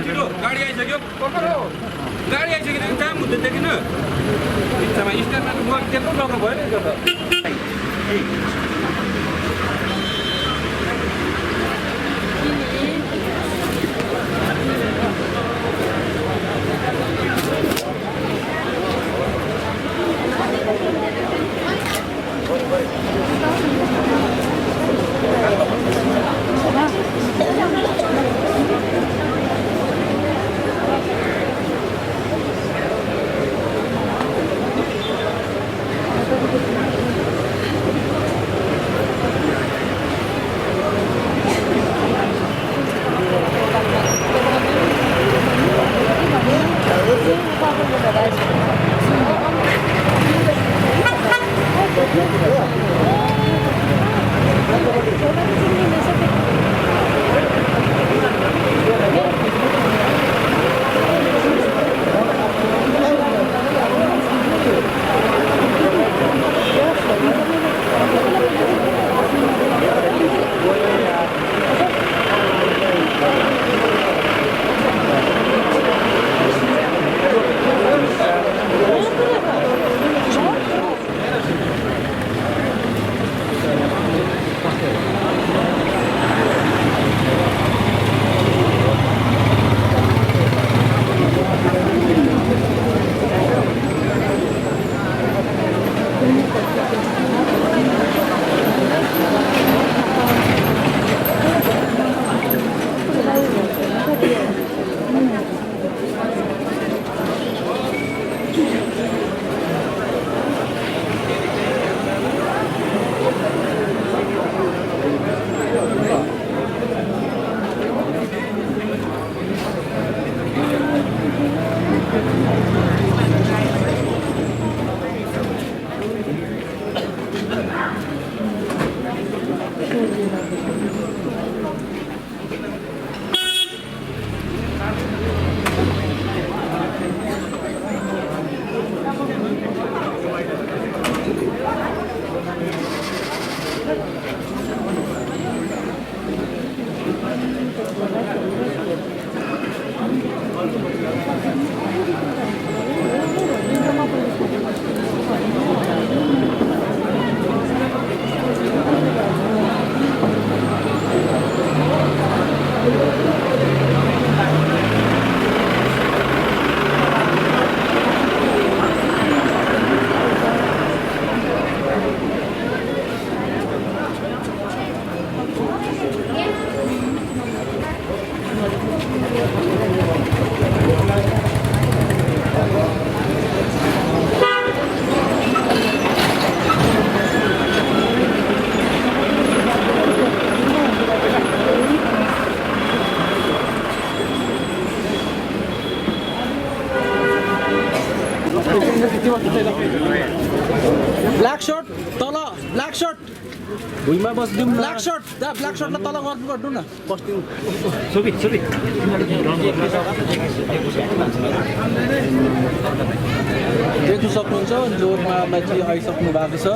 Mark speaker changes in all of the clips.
Speaker 1: छिटो गाडी आइसक्यो गाडी आइसक्यो काम हुँदैन थियो किन बिचमा स्ट्यान्डमा म त्यत्रो लग्नु भयो नि त
Speaker 2: ब्ल्याक शर्ट तल ब्ल्याक शर्ट भुइँमा बस्दिउँ ब्ल्याक शर्ट दा ब्ल्याक शर्टलाई तल गर्नु न बस्दिउँ
Speaker 1: सुबि
Speaker 2: देख्न सक्नुहुन्छ जोरमा मान्छे आइसक्नु भएको छ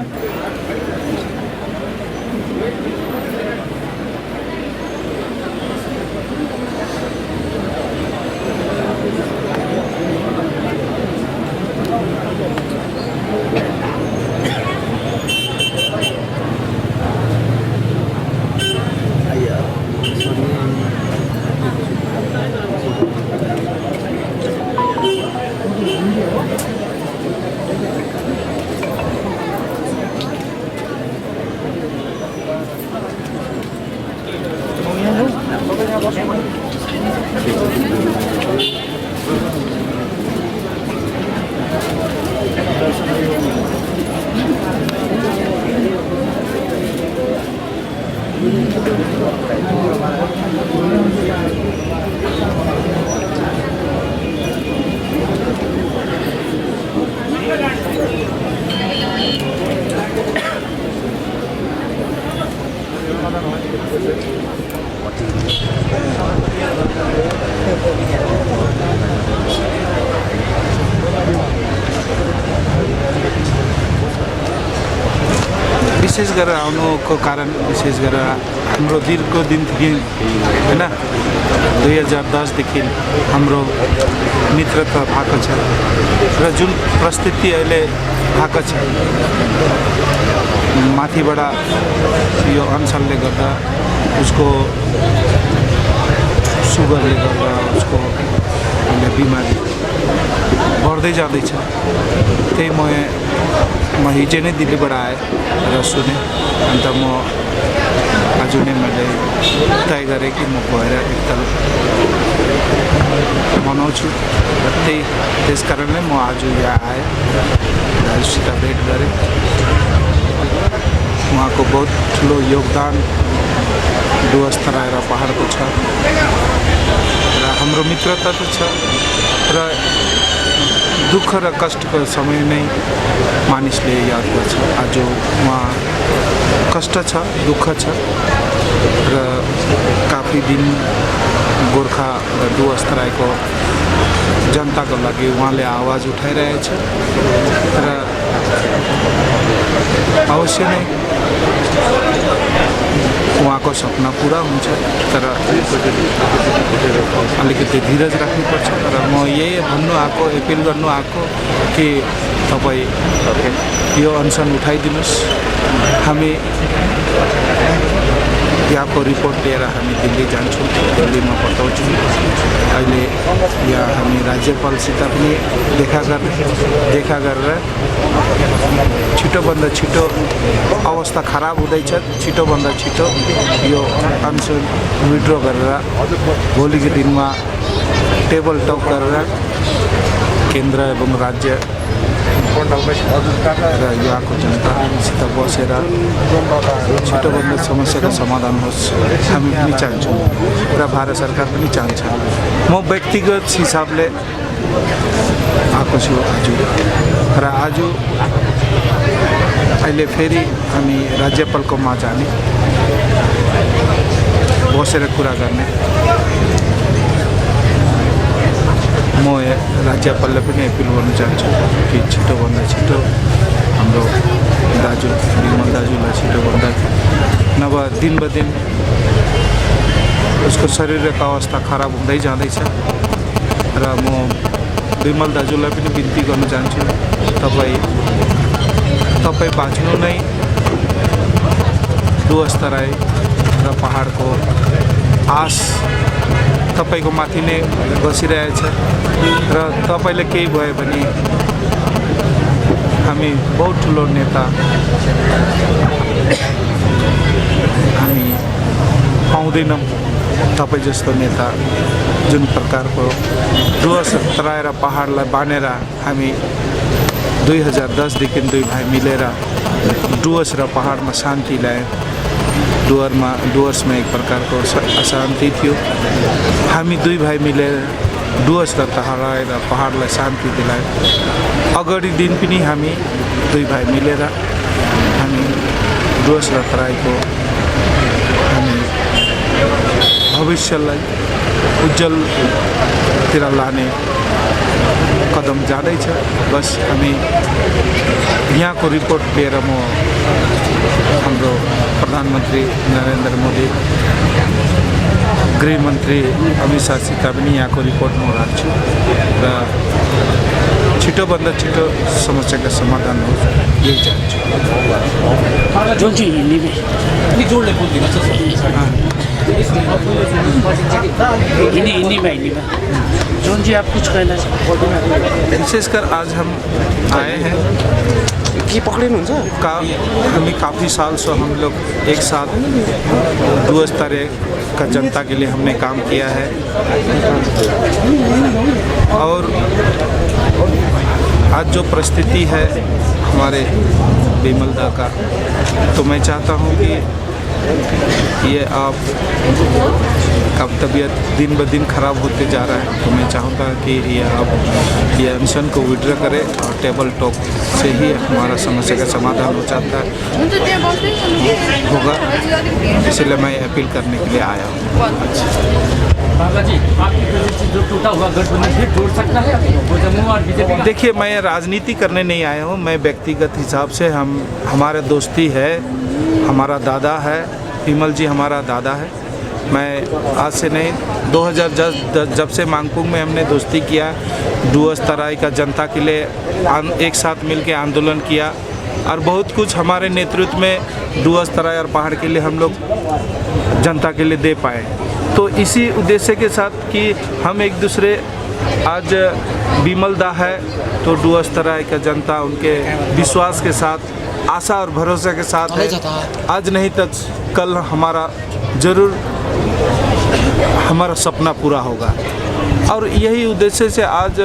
Speaker 3: विशेष गरेर आउनुको कारण विशेष गरेर हाम्रो दीर्घ दिनदेखि होइन 2010देखि हाम्रो मित्रता भएको छ र जुन परिस्थिति अहिले भएको छ माथिबाट यो अनसनले गर्दा उसको सुगरले गर्दा उसको बिमारी बढ्दै जाँदैछ। त्यही म हिजो नै दिल्लीबाट आएँ र सुने अन्त म आज नै मैले तय गरेँ कि म गएर एकताल मनाउँछु र त्यस कारणले म आज यहाँ आएँ दाजुसित भेट गरेँ। उहाँको बहुत ठुलो योगदान डुवर्स तराई र पहाडको छ र हाम्रो मित्रता त छ र दुःख र कष्टको समय नै मानिसले याद गर्छ। आज उहाँ कष्ट छ, दुःख छ र काफी दिन गोर्खा र डुवर्स तराईको जनताको लागि उहाँले आवाज उठाइरहेछ र अवश्य नै उहाँको सपना पुरा हुन्छ तर अलिकति धीरज राख्नुपर्छ। र म यही भन्नु आएको एपिल गर्नु आएको कि तपाईँ यो अनसन उठाइदिनुहोस्। हामी यहाँको रिपोर्ट लिएर हामी दिल्ली जान्छौँ, दिल्लीमा बताउँछौँ। अहिले यहाँ हामी राज्यपालसित पनि देखा गरेर छिटोभन्दा छिटो अवस्था खराब हुँदैछ, छिटोभन्दा छिटो यो अनसन विड्रो गरेर भोलिको दिनमा टेबल टक गरेर केन्द्र एवं राज्य र यहाँको जनतासित बसेर छिटोभन्दा समस्याको समाधान होस् हामी पनि चाहन्छौँ र भारत सरकार पनि चाहन्छ। म व्यक्तिगत हिसाबले आएको छु आज र आज अहिले फेरि हामी राज्यपालकोमा जाने, बसेर कुरा गर्ने। म राज्यपालले पनि एपिल गर्न चाहन्छु कि छिटोभन्दा छिटो हाम्रो दाजु विमल दाजुलाई छिटोभन्दा नभए दिन ब दिन उसको शरीरको अवस्था खराब हुँदै जाँदैछ र म विमल दाजुलाई पनि बिन्ती गर्न चाहन्छु तपाईँ बाँच्नु नै डुवर्स तराई र पहाडको आस तपाईँको माथि नै बसिरहेछ र तपाईँले केही भयो भने हामी बहुत ठुलो नेता हामी पाउँदैनौँ। तपाईँ जस्तो नेता जुन प्रकारको डुवर्स तराई र पहाडलाई बाँधेर हामी 2010देखि दुई भाइ मिलेर डुवर्स र पहाडमा शान्ति ल्याए। डुवर्समा एक प्रकारको अशान्ति थियो, हामी दुई भाइ मिलेर डुवर्स र तराई र पहाडलाई शान्ति दिलाए। अगाडि दिन पनि हामी दुई भाइ मिलेर हामी डुवर्स र तराईको हामी भविष्यलाई उज्जवलतिर लाने कदम जाँदैछ। बस हामी यहाँको रिपोर्ट लिएर म हाम्रो प्रधानमन्त्री नरेन्द्र मोदी, गृहमन्त्री अमित शाहसित पनि यहाँको रिपोर्ट म राख्छु र छिटोभन्दा छिटो समस्याको समाधान होस् यही चाहन्छु।
Speaker 2: जुन चाहिँ हिन्दीमा हिंदी में जोन जी आप कुछ कहना चाहिए?
Speaker 3: विशेषकर आज हम आए हैं
Speaker 4: कि पकड़े
Speaker 3: हमें काफ़ी साल से हम लोग एक साथ डुवर्स तराई का जनता के लिए हमने काम किया है और आज जो परिस्थिति है हमारे विमल दा का, तो मैं चाहता हूँ कि ये आप कब तबीयत दिन ब दिन ख़राब होते जा रहा है, तो मैं चाहूँगा कि ये आप ये अनशन को विड्रॉ करें और टेबल टॉक से ही हमारा समस्या का समाधान हो जाता है होगा, इसलिए मैं अपील करने के लिए आया हूँ।
Speaker 2: बाबा जी, आपकी वजह से जो टूटा हुआ गठबंधन फिर जोड़ सकता है वो जम्मू और बीजेपी?
Speaker 3: देखिए, मैं राजनीति करने नहीं आया हूँ। मैं व्यक्तिगत हिसाब से हमारे दोस्ती है, हमारा दादा है, विमल जी हमारा दादा है। मैं आज से नहीं, 2010 जब से मांगपुंग में हमने दोस्ती किया, डूअर्स तराई का जनता के लिए एक साथ मिलकर आंदोलन किया और बहुत कुछ हमारे नेतृत्व में डूअर्स तराई और पहाड़ के लिए हम लोग जनता के लिए दे पाए। तो इसी उद्देश्य के साथ कि हम एक दूसरे, आज विमल दा है तो डूअर्स तराई का जनता उनके विश्वास के साथ, आशा और भरोसे के साथ है। आज नहीं तो कल हमारा ज़रूर हमारा सपना पूरा होगा। और यही उद्देश्य से आज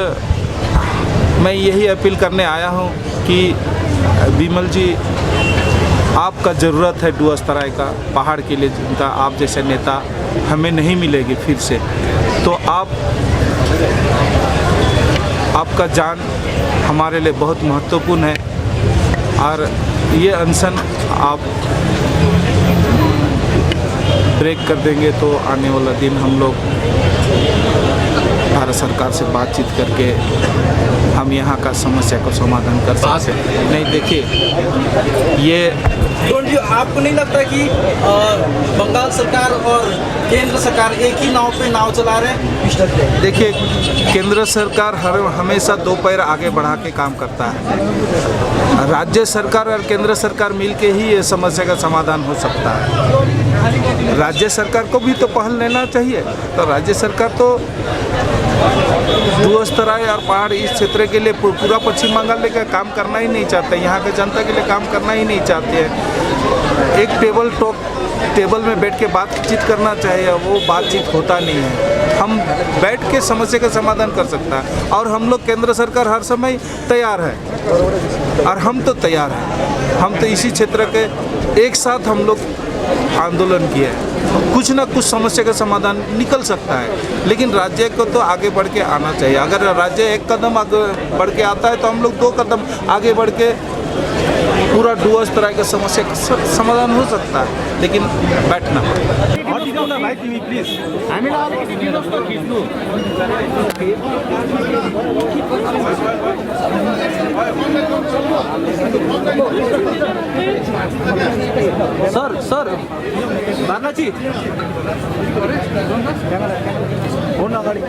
Speaker 3: मैं यही अपील करने आया हूँ कि विमल जी, आपका ज़रूरत है डूअर्स तराई का पहाड़ के लिए जनता, आप जैसे नेता हमें नहीं मिलेगी फिर से। तो आपका जान हमारे लिए बहुत महत्वपूर्ण है और ये अनशन आप ब्रेक कर देंगे तो आने वाला दिन हम लोग भारत सरकार से बातचीत करके हम यहाँ का समस्या को समाधान कर सकते हैं। नहीं, देखिए ये
Speaker 2: आपको नहीं लगता कि बंगाल सरकार और केंद्र सरकार एक ही नाव पे नाव चला रहे हैं?
Speaker 3: देखिए, केंद्र सरकार हमेशा दो पैर आगे बढ़ा के काम करता है। राज्य सरकार और केंद्र सरकार मिलके ही ये समस्या का समाधान हो सकता है। राज्य सरकार को भी तो पहल लेना चाहिए। तो राज्य सरकार तो डूअर्स तराई और पहाड़ इस क्षेत्र के लिए पूरा पश्चिम बंगाल का काम करना ही नहीं चाहते, यहाँ के जनता के लिए काम करना ही नहीं चाहते हैं। एक टेबल में बैठ के बातचीत करना चाहिए, वो बातचीत होता नहीं है। हम बैठ के समस्या का समाधान कर सकता है और हम लोग, केंद्र सरकार हर समय तैयार है और हम तो तैयार हैं। हम तो इसी क्षेत्र के एक साथ हम लोग आंदोलन किए हैं। कुछ ना कुछ समस्या का समाधान निकल सकता है, लेकिन राज्य को तो आगे बढ़ के आना चाहिए। अगर राज्य एक कदम आगे बढ़ के आता है तो हम लोग 2 कदम आगे बढ़ के पूरा डूअर्स तराई का समस्या का समाधान हो सकता है, लेकिन बैठना
Speaker 2: सर बालाजी फोन अगाडि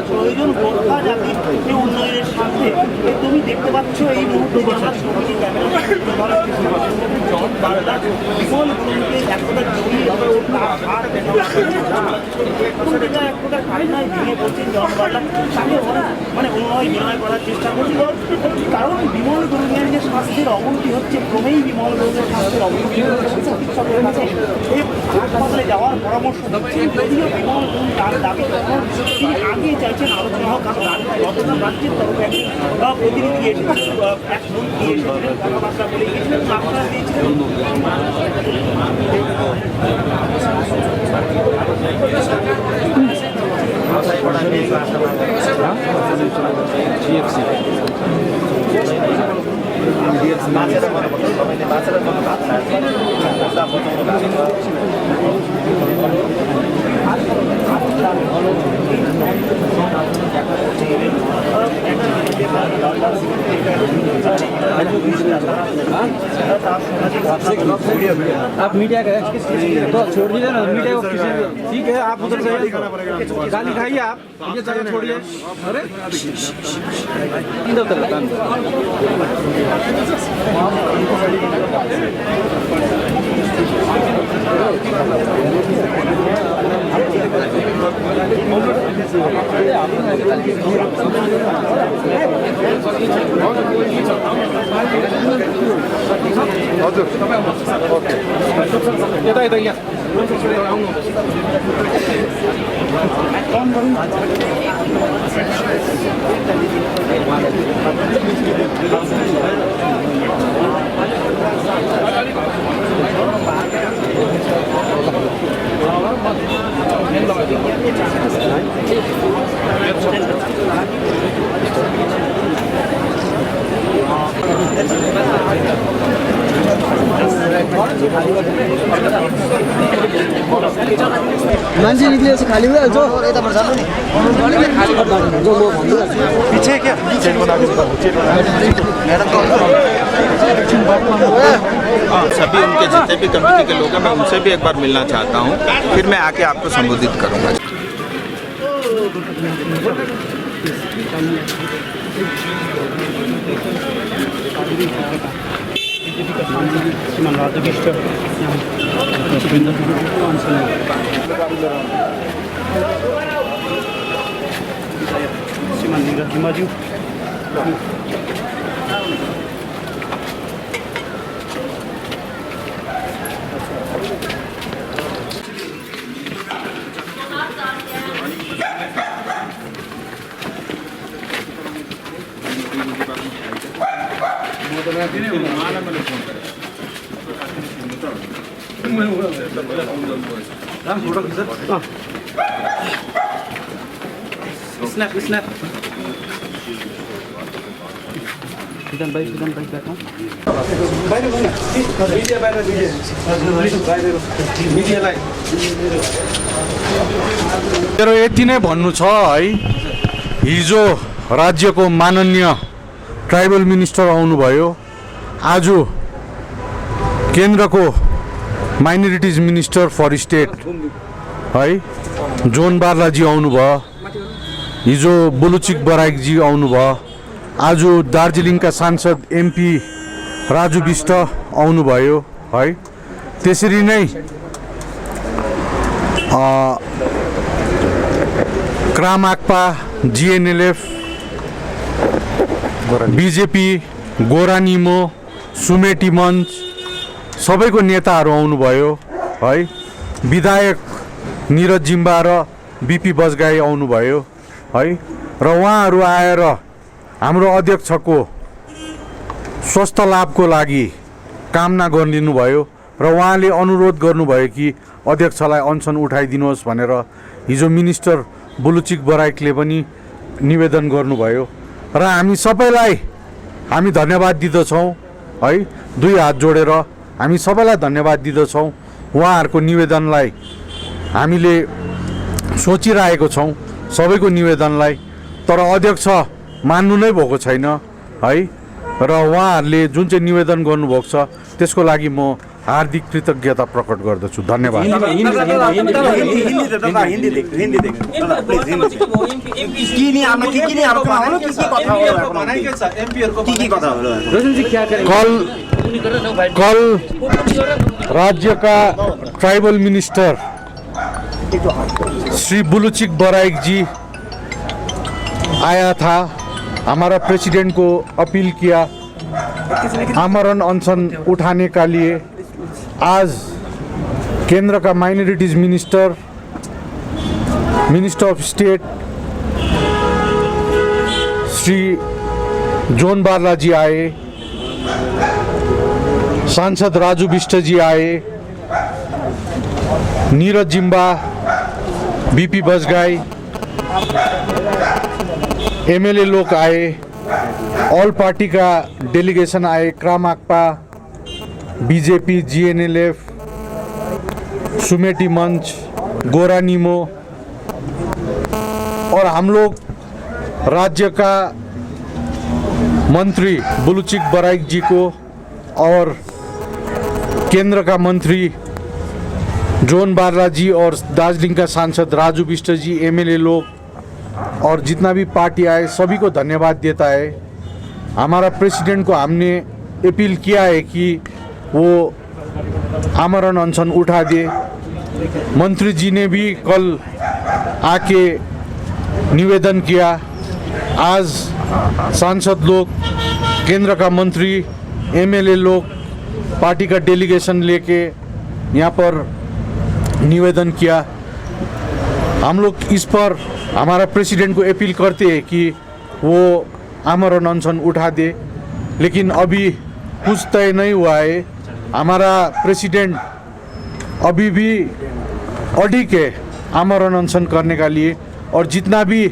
Speaker 5: প্রয়োজন কোথা জাতি উন্নয়নের স্বার্থে তুমি দেখতে পাচ্ছ এই মুহূর্তে বাংলা বিমল গুরুকে এক প্রকার জড়িয়ে আর এক প্রকার কান্নায় ভেঙে পড়ছেন জনবাংলা তাকে মানে উন্নয় বিনয় করার চেষ্টা করছিল। কারণ বিমল গুরুদের যে স্বাস্থ্যের অবনতি হচ্ছে, ক্রমেই বিমল গুরুদের স্বাস্থ্যের অবনতি হচ্ছে, চিকিৎসকের কাছে এই হাসপাতালে যাওয়ার পরামর্শ দিচ্ছেন। যদিও বিমল গুরু তার দাবি তখন তিনি আগে চাইছেন আলোচনা হোক, কারণ গতটা রাজ্যের তরফে একজন প্রতিনিধি এসেছিলেন, এক মন্ত্রী এসেছিলেন, কথাবার্তা বলে গিয়েছিলেন, আপনারা দিয়েছিলেন।
Speaker 2: आप मीडिया का तो छोड़ दीजिए ना, मीडिया को किसी ठीक है, आप उधर से गाली खाइए, आप ये जगह छोड़िए। अरे अंदर तक
Speaker 6: मान्छे निक्लिए खाली भइहाल्छ
Speaker 4: पीछे क्या
Speaker 7: सभी उनके जितने भी कमेटी के लोग हैं मैं उनसे भी एक बार मिलना चाहता हूँ, फिर मैं आके आपको संबोधित करूँगा।
Speaker 5: श्रीमान राज्यविष्ट श्रीमान नीरज जिम्माज्यू
Speaker 2: स्नैप स्नैप सिद्धांत भाई बैठो
Speaker 3: मेरो यति नै भन्नु छ है। हिजो राज्यको माननीय ट्राइबल मिनिस्टर आउनुभयो, आज केन्द्रको माइनोरिटिज मिनिस्टर फर स्टेट है जोन बार्लाजी आउनुभयो, हिजो बुलुचिक बराइकजी आउनुभयो, आज दार्जिलिङका सांसद एमपी राजु विष्ट आउनुभयो है। त्यसरी नै क्रामाक्पा, जिएनएलएफ, बीजेपी, गोरानिमो, सुमेटी मञ्च सबैको नेताहरू आउनुभयो है। विधायक निरज जिम्बा र बीपी बजगाई आउनुभयो है। र उहाँहरू आएर हाम्रो अध्यक्षको स्वस्थ लाभको लागि कामना गरिदिनुभयो र उहाँले अनुरोध गर्नुभयो कि अध्यक्षलाई अनसन उठाइदिनुहोस् भनेर हिजो मिनिस्टर बुलुचिक बराइकले पनि निवेदन गर्नुभयो र हामी सबैलाई हामी धन्यवाद दिँदछौँ है। दुई हात जोडेर हामी सबैलाई धन्यवाद दिँदछौँ। उहाँहरूको निवेदनलाई हामीले सोचिरहेको छौँ, सबैको निवेदनलाई, तर अध्यक्ष मान्नु नै भएको छैन है। र उहाँहरूले जुन चाहिँ निवेदन गर्नुभएको छ त्यसको लागि म हार्दिक कृतज्ञता प्रकट गर्दछु। धन्यवाद। कल
Speaker 8: कल राज्य का ट्राइबल मिनिस्टर श्री बुलुचिक बराइक जी आया था, हमारा प्रेसिडेंट को अपील किया आमरण अनशन उठाने का लिए। आज केंद्र का minorities minister of state Shri John Barla ji आए, सांसद राजू बिष्ट जी आए, नीरज जिम्बा, बीपी बजगाई, एमएलए लोग आए, ऑल पार्टी का डेलीगेशन आए, क्रामाकपा, बीजेपी, जीएनएलएफ, सुमेटी मंच, गोरा नीमो, और हम लोग राज्य का मंत्री बुलुचिक बराइक जी को और केंद्र का मंत्री जॉन बारला जी और दार्जिलिंग का सांसद राजू बिष्ट जी, एमएलए लोग और जितना भी पार्टी आए सभी को धन्यवाद देता है। हमारा प्रेसिडेंट को हमने अपील किया है कि वो आमरण अनशन उठा दे। मंत्री जी ने भी कल आके निवेदन किया। आज सांसद लोग, केंद्र का मंत्री, एमएलए लोग, पार्टी का डेलीगेशन लेके यहाँ पर निवेदन किया। हम लोग इस पर हमारा प्रेसिडेंट को अपील करते हैं कि वो आमरण अनशन उठा दे, लेकिन अभी कुछ तय नहीं हुआ है। हमारा प्रेसिडेंट अभी भी अडिग है आमरण अनशन करने का लिए, और जितना भी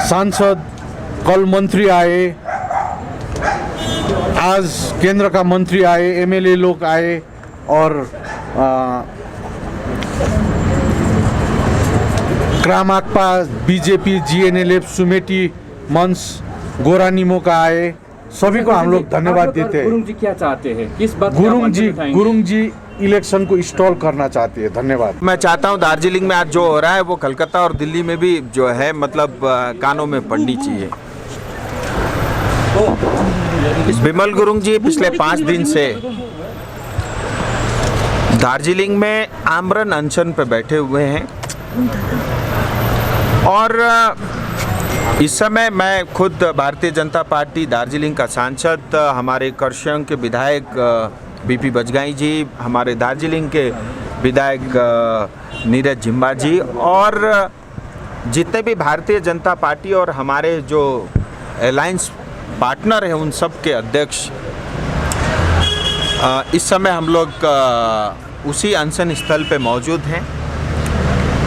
Speaker 8: सांसद, कल मंत्री आए, आज केंद्र का मंत्री आए, एमएलए लोग आए और क्रामाकपा, बीजेपी, जीएनएलएफ, सुमेटी मंच, गोरा नीमो का आए, सभी को हम लोग धन्यवाद देते हैं।
Speaker 1: गुरुंग जी क्या चाहते हैं, किस बात
Speaker 8: गुरुंग जी इलेक्शन को स्टॉल करना चाहते हैं। धन्यवाद।
Speaker 7: मैं चाहता हूं दार्जिलिंग में आज जो हो रहा है वो कलकत्ता और दिल्ली में भी जो है मतलब कानों में पड़नी चाहिए। बिमल गुरुंग जी पिछले 5 दिन से दार्जिलिंग में आमरण अनशन पर बैठे हुए हैं और इस समय मैं खुद भारतीय जनता पार्टी दार्जिलिंग का सांसद, हमारे कर्शियंग के विधायक बीपी बजगाई जी, हमारे दार्जिलिंग के विधायक नीरज जिम्बा जी और जितने भी भारतीय जनता पार्टी और हमारे जो अलायंस पार्टनर हैं उन सब के अध्यक्ष इस समय हम लोग उसी अनशन स्थल पे मौजूद हैं।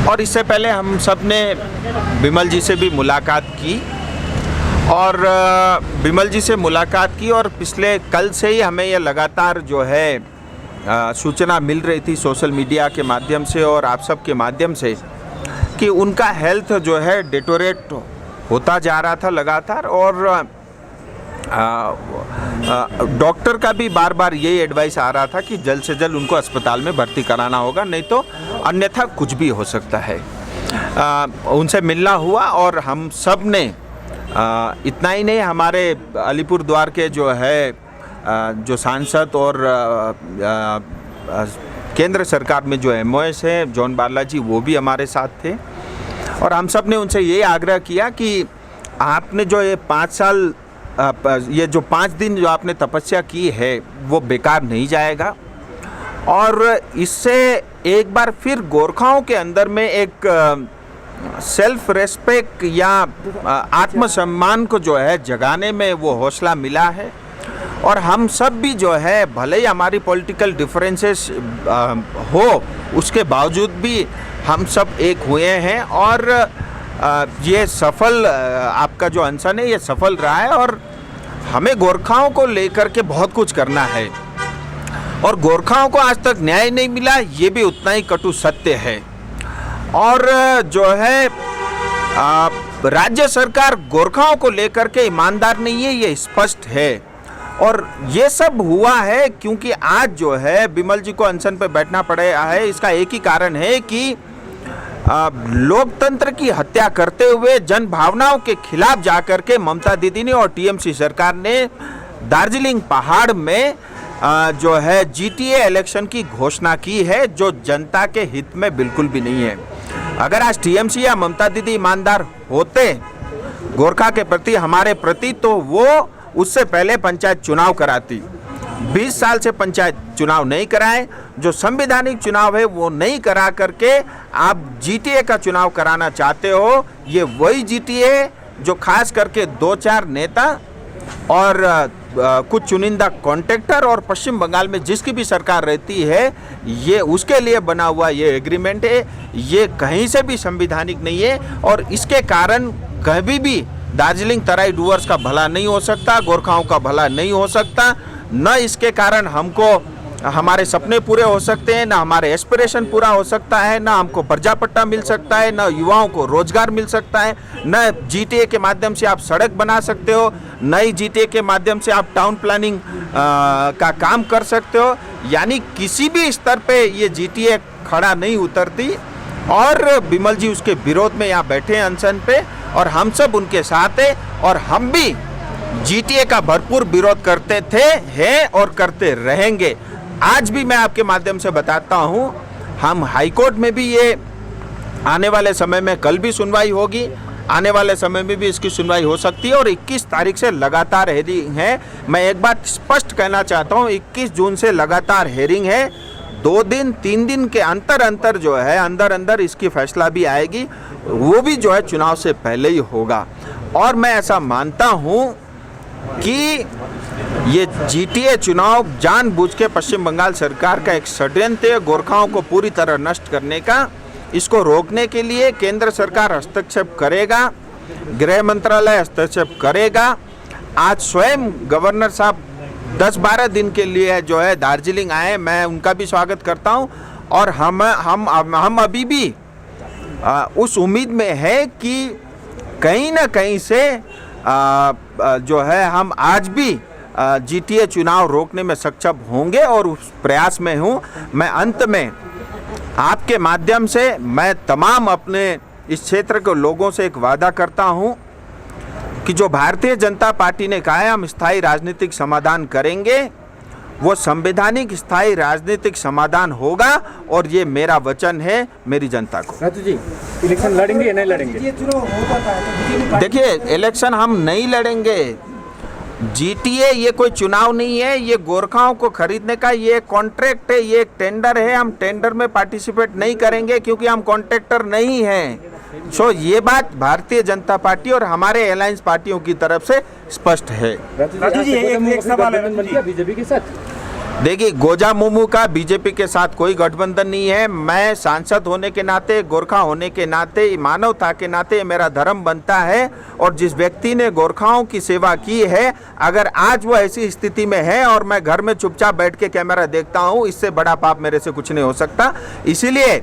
Speaker 7: और इससे पहले हम सब ने बिमल जी से भी मुलाकात की और बिमल जी से मुलाकात की और पिछले कल से ही हमें यह लगातार जो है सूचना मिल रही थी सोशल मीडिया के माध्यम से और आप सब के माध्यम से कि उनका हेल्थ जो है डिटोरेट होता जा रहा था लगातार और डॉक्टर का भी बार बार यही एडवाइस आ रहा था कि जल्द से जल्द उनको अस्पताल में भर्ती कराना होगा, नहीं तो अन्यथा कुछ भी हो सकता है। उनसे मिलना हुआ और हम सब ने इतना ही नहीं, हमारे अलीपुर द्वार के जो है जो सांसद और केंद्र सरकार में जो MOS है जॉन बारला जी, वो भी हमारे साथ थे और हम सब ने उनसे ये आग्रह किया कि आपने जो ये 5 साल ये जो 5 दिन जो आपने तपस्या की है वो बेकार नहीं जाएगा और इससे एक बार फिर गोरखाओं के अंदर में एक सेल्फ रेस्पेक्ट या आत्मसम्मान को जो है जगाने में वो हौसला मिला है। और हम सब भी जो है भले ही हमारी पॉलिटिकल डिफरेंसेस हो उसके बावजूद भी हम सब एक हुए हैं और ये सफल आपका जो अनशन है ये सफल रहा है और हमें गोरखाओं को लेकर के बहुत कुछ करना है और गोरखाओं को आज तक न्याय नहीं मिला, ये भी उतना ही कटु सत्य है। और जो है राज्य सरकार गोरखाओं को लेकर के ईमानदार नहीं है, ये स्पष्ट है और ये सब हुआ है क्योंकि आज जो है बिमल जी को अनशन पर बैठना पड़ा है। इसका एक ही कारण है कि लोकतंत्र की हत्या करते हुए जन भावनाओं के खिलाफ जाकर के ममता दीदी ने और टीएमसी सरकार ने दार्जिलिंग पहाड़ में जो है GTA इलेक्शन की घोषणा की है, जो जनता के हित में बिल्कुल भी नहीं है। अगर आज TMC या ममता दीदी ईमानदार होते गोरखा के प्रति, हमारे प्रति, तो वो उससे पहले पंचायत चुनाव कराती। 20 साल से पंचायत चुनाव नहीं कराए, जो संवैधानिक चुनाव है वो नहीं करा करके आप GTA का चुनाव कराना चाहते हो। ये वही GTA जो खास करके 2-4 नेता और कुछ चुनिंदा कॉन्ट्रैक्टर और पश्चिम बंगाल में जिसकी भी सरकार रहती है, ये उसके लिए बना हुआ ये एग्रीमेंट है। ये कहीं से भी संवैधानिक नहीं है और इसके कारण कभी भी दार्जिलिंग तराई डूवर्स का भला नहीं हो सकता, गोरखाओं का भला नहीं हो सकता। न इसके कारण हमको हमारे सपने पूरे हो सकते हैं, ना हमारे एस्पिरेशन पूरा हो सकता है, ना हमको पर्जा पट्टा मिल सकता है, ना युवाओं को रोजगार मिल सकता है, न GTA के माध्यम से आप सड़क बना सकते हो, नई GTA के माध्यम से आप टाउन प्लानिंग का काम कर सकते हो। यानी किसी भी स्तर पे ये GTA खड़ा नहीं उतरती और बिमल जी उसके विरोध में यहाँ बैठे हैं अनशन पे और हम सब उनके साथ हैं और हम भी GTA का भरपूर विरोध करते थे, हैं और करते रहेंगे। आज भी मैं आपके माध्यम से बताता हूं, हम हाईकोर्ट में भी ये आने वाले समय में कल भी सुनवाई होगी, आने वाले समय में भी इसकी सुनवाई हो सकती है और 21 तारीख से लगातार हेयरिंग है। मैं एक बात स्पष्ट कहना चाहता हूं, 21 जून से लगातार हेयरिंग है। 2 दिन 3 दिन के अंतर जो है अंदर इसकी फैसला भी आएगी, वो भी जो है चुनाव से पहले ही होगा। और मैं ऐसा मानता हूं कि ये GTA चुनाव जानबूझ के पश्चिम बंगाल सरकार का एक षड्यंत्र है गोरखाओं को पूरी तरह नष्ट करने का। इसको रोकने के लिए केंद्र सरकार हस्तक्षेप करेगा, गृह मंत्रालय हस्तक्षेप करेगा। आज स्वयं गवर्नर साहब 10-12 दिन के लिए जो है दार्जिलिंग आए, मैं उनका भी स्वागत करता हूं और हम अभी भी उस उम्मीद में है कि कहीं ना कहीं से जो है हम आज भी GTA चुनाव रोकने में सक्षम होंगे और उस प्रयास में हूं। मैं अंत में आपके माध्यम से मैं तमाम अपने इस क्षेत्र के लोगों से एक वादा करता हूं कि जो भारतीय जनता पार्टी ने कहा है हम स्थायी राजनीतिक समाधान करेंगे, वो संवैधानिक स्थायी राजनीतिक समाधान होगा और ये मेरा वचन है मेरी जनता को।
Speaker 2: राजू जी, इलेक्शन लड़ेंगे या नहीं लड़ेंगे?
Speaker 7: देखिए, इलेक्शन हम नहीं लड़ेंगे। GTA ये कोई चुनाव नहीं है, ये गोरखाओं को खरीदने का ये कॉन्ट्रैक्ट है, ये एक टेंडर है। हम टेंडर में पार्टिसिपेट नहीं करेंगे क्योंकि हम कॉन्ट्रैक्टर नहीं हैं। सो ये बात भारतीय जनता पार्टी और हमारे अलायंस पार्टियों की तरफ से स्पष्ट है।
Speaker 5: राजू जी, एक सवाल है
Speaker 2: बीजेपी के साथ।
Speaker 7: देखिए, गोजा मुमू का बीजेपी के साथ कोई गठबंधन नहीं है। मैं सांसद होने के नाते, गोरखा होने के नाते, मानवता के नाते मेरा धर्म बनता है और जिस व्यक्ति ने गोरखाओं की सेवा की है, अगर आज वो ऐसी स्थिति में है और मैं घर में चुपचाप बैठ के कैमरा देखता हूँ, इससे बड़ा पाप मेरे से कुछ नहीं हो सकता। इसीलिए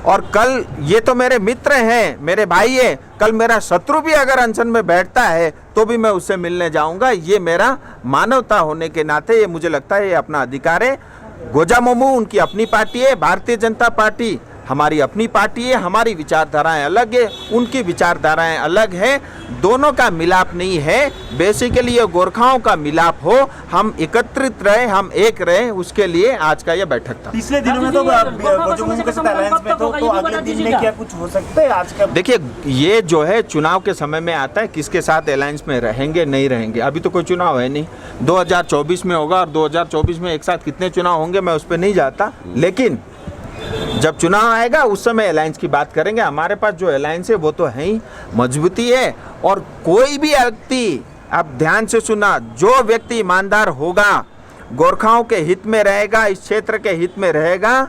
Speaker 7: और कल ये तो मेरे मित्र हैं, मेरे भाई है, कल मेरा शत्रु भी अगर अनशन में बैठता है तो भी मैं उससे मिलने जाऊंगा। ये मेरा मानवता होने के नाते ये मुझे लगता है ये अपना अधिकार है। गोजा मोमू उनकी अपनी पार्टी है, भारतीय जनता पार्टी हमारी अपनी पार्टी है, हमारी विचारधाराएं अलग है, उनकी विचारधाराएं अलग है, दोनों का मिलाप नहीं है। बेसिकली ये गोरखाओं का मिलाप हो, हम एकत्रित रहे, हम एक रहे, उसके लिए आज का ये बैठक था।
Speaker 5: पिछले दिनों में तो के साथ अलायंस में तो अगले दिन में क्या कुछ हो सकता है आज का?
Speaker 7: देखिए, ये जो है चुनाव के समय में आता है किसके साथ अलायंस में रहेंगे नहीं रहेंगे। अभी तो कोई चुनाव है नहीं, 2024 में होगा और 2024 में एक साथ कितने चुनाव होंगे मैं उस पर नहीं जाता, लेकिन जब चुनाव आएगा उस समय अलायंस की बात करेंगे। हमारे पास जो अलायंस है वो तो है ही, मजबूती है। और कोई भी व्यक्ति, आप ध्यान से सुना, जो व्यक्ति ईमानदार होगा, गोरखाओं के हित में रहेगा, इस क्षेत्र के हित में रहेगा,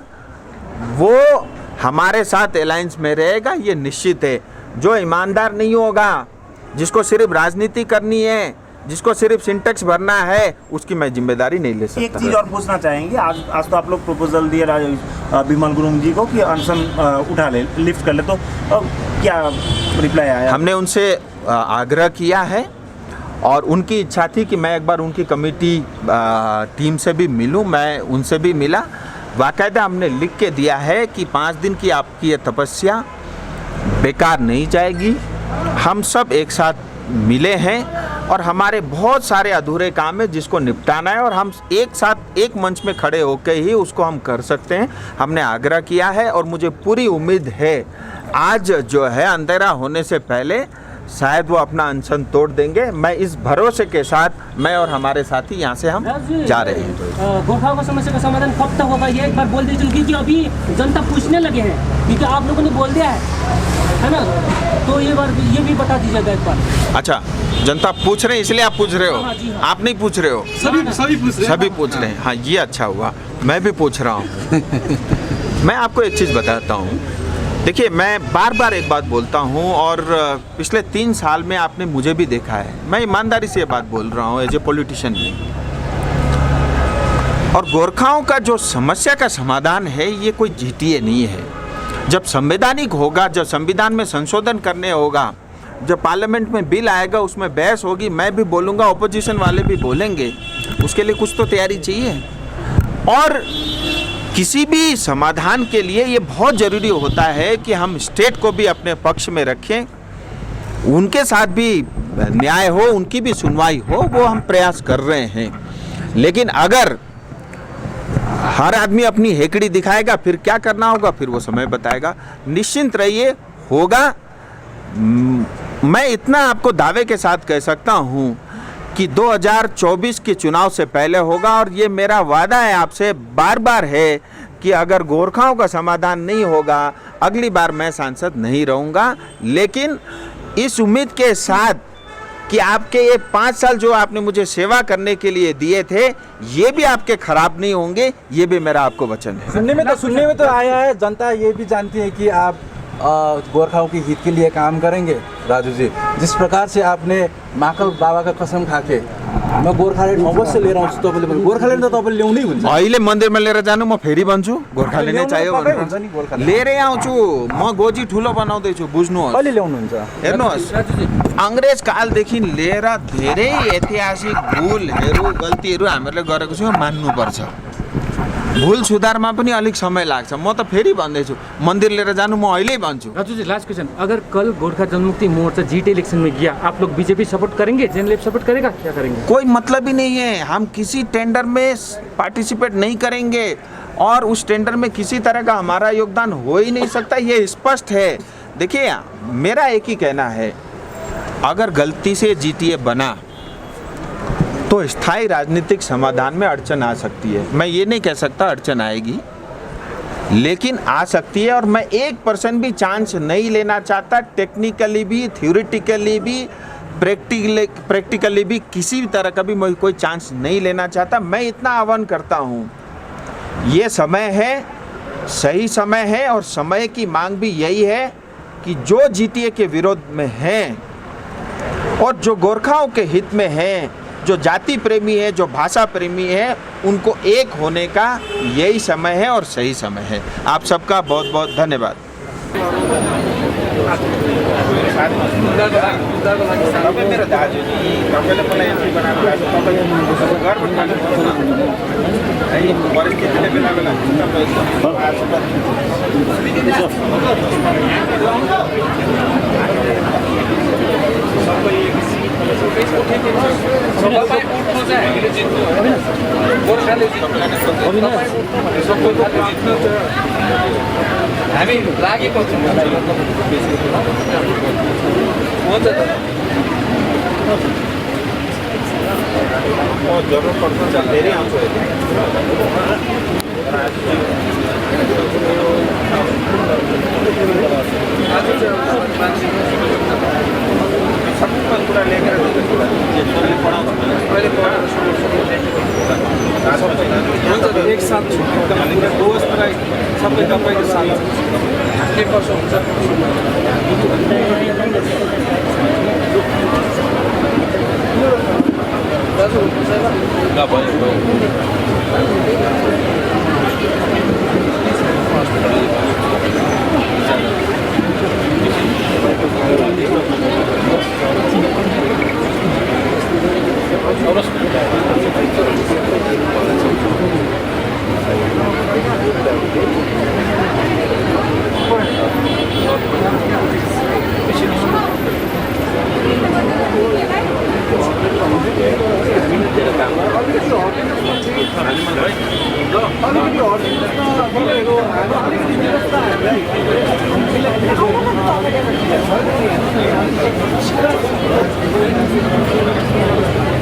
Speaker 7: वो हमारे साथ अलायंस में रहेगा, ये निश्चित है। जो ईमानदार नहीं होगा, जिसको सिर्फ राजनीति करनी है, जिसको सिर्फ सिंटेक्स भरना है, उसकी मैं जिम्मेदारी नहीं ले सकता।
Speaker 5: एक चीज और पूछना चाहेंगे, आज तो आप लोग प्रपोजल दिए बिमल गुरुंग जी को कि अनशन उठा ले, लिफ्ट कर ले, तो क्या रिप्लाई आया?
Speaker 7: हमने उनसे आग्रह किया है और उनकी इच्छा थी कि मैं एक बार उनकी कमेटी टीम से भी मिलूं। मैं उनसे भी मिला, बाकायदा हमने लिख के दिया है कि 5 दिन की आपकी ये तपस्या बेकार नहीं जाएगी। हम सब एक साथ मिले हैं और हमारे बहुत सारे अधूरे काम है जिसको निपटाना है और हम एक साथ एक मंच में खड़े होकर ही उसको हम कर सकते हैं। हमने आग्रह किया है और मुझे पूरी उम्मीद है आज जो है अंधेरा होने से पहले शायद वो अपना अनशन तोड़ देंगे। मैं इस भरोसे के साथ मैं और हमारे साथी यहाँ से हम जा रहे हैं।
Speaker 9: गोरखाओं का समस्या का समाधान कब तक होगा ये एक बार बोल दीजिए, क्योंकि अभी जनता पूछने लगे हैं, क्योंकि आप लोगों ने बोल दिया है ना, तो ये भी बता दीजिएगा एक बार।
Speaker 7: अच्छा, जनता पूछ रहे हैं इसलिए आप पूछ रहे हो?
Speaker 9: हाँ जी, हाँ।
Speaker 7: आप नहीं पूछ रहे हो? सभी पूछ रहे हैं। हाँ, ये अच्छा हुआ, मैं भी पूछ रहा हूँ। मैं आपको एक चीज़ बताता हूँ। देखिए, मैं बार बार एक बात बोलता हूँ और पिछले 3 साल में आपने मुझे भी देखा है, मैं ईमानदारी से ये बात बोल रहा हूँ एज ए पॉलिटिशियन। और गोरखाओं का जो समस्या का समाधान है ये कोई जीटीए नहीं है। जब संवैधानिक होगा, जब संविधान में संशोधन करने होगा, जब पार्लियामेंट में बिल आएगा उसमें बहस होगी, मैं भी बोलूँगा, ऑपोजिशन वाले भी बोलेंगे, उसके लिए कुछ तो तैयारी चाहिए। और किसी भी समाधान के लिए ये बहुत ज़रूरी होता है कि हम स्टेट को भी अपने पक्ष में रखें, उनके साथ भी न्याय हो, उनकी भी सुनवाई हो, वो हम प्रयास कर रहे हैं। लेकिन अगर हर आदमी अपनी हेकड़ी दिखाएगा फिर क्या करना होगा फिर वो समय बताएगा। निश्चिंत रहिए, होगा। मैं इतना आपको दावे के साथ कह सकता हूँ कि 2024 के चुनाव से पहले होगा और ये मेरा वादा है आपसे बार बार है कि अगर गोरखाओं का समाधान नहीं होगा अगली बार मैं सांसद नहीं रहूँगा। लेकिन इस उम्मीद के साथ कि आपके ये 5 साल जो आपने मुझे सेवा करने के लिए दिए थे ये भी आपके खराब नहीं होंगे, ये भी मेरा आपको वचन है।
Speaker 2: सुनने में तो आया है, जनता ये भी जानती है कि आप गोरखाओं की हित के लिए काम करेंगे। राजू जी, जिस प्रकार से आपने महाकाल बाबा का कसम खाके मैं गोर्खाल्यान्ड अवश्य लिएर आउँछु, तपाईँले गोर्खाल्यान्ड त तपाईँले ल्याउनै हुन्छ।
Speaker 7: अहिले मन्दिरमा लिएर जानु, म फेरि भन्छु गोर्खाल्यान्ड नै चाहियो भने लिएरै आउँछु। म गोजी ठुलो बनाउँदैछु, बुझ्नुहोस्।
Speaker 2: कहिले ल्याउनुहुन्छ?
Speaker 7: हेर्नुहोस्, अङ्ग्रेज कालदेखि लिएर धेरै ऐतिहासिक भुलहरू गल्तीहरू हामीले गरेको छौँ, मान्नुपर्छ। भूल सुधारमा पनि अलिक समय लाग्छ। म त फेरि भन्दैछु मंदिर लेकर जानु, म अहिले भन्छु।
Speaker 9: राजू जी, लास्ट क्वेश्चन, अगर कल गोरखा जनमुक्ति मोर्चा जीटे इलेक्शन में गया, आप लोग बीजेपी सपोर्ट करेंगे, जेनलेब सपोर्ट करेगा, क्या करेंगे?
Speaker 7: कोई मतलब ही नहीं है, हम किसी टेंडर में पार्टिसिपेट नहीं करेंगे और उस टेंडर में किसी तरह का हमारा योगदान हो ही नहीं सकता, ये स्पष्ट है। देखिए, मेरा एक ही कहना है, अगर गलती से जीटीए बना तो स्थायी राजनीतिक समाधान में अड़चन आ सकती है। मैं ये नहीं कह सकता अड़चन आएगी, लेकिन आ सकती है। और मैं 1% भी चांस नहीं लेना चाहता, टेक्निकली भी, थ्योरेटिकली भी, प्रैक्टिकली भी, किसी भी तरह का भी मैं कोई चांस नहीं लेना चाहता। मैं इतना आह्वान करता हूँ, ये समय है, सही समय है और समय की मांग भी यही है कि जो जीटीए के विरोध में हैं और जो गोरखाओं के हित में हैं, जो जाति प्रेमी है, जो भाषा प्रेमी है, उनको एक होने का यही समय है और सही समय है। आप सबका बहुत बहुत धन्यवाद।
Speaker 1: हामी लागेको छौँ। जरुरत पर्छ धेरै आउँछ। सबै कुरा लेखेर एक साथ दोस्तलाई सबै तपाईँको साथ के कसो हुन्छ
Speaker 5: गरिदिनुहोस् न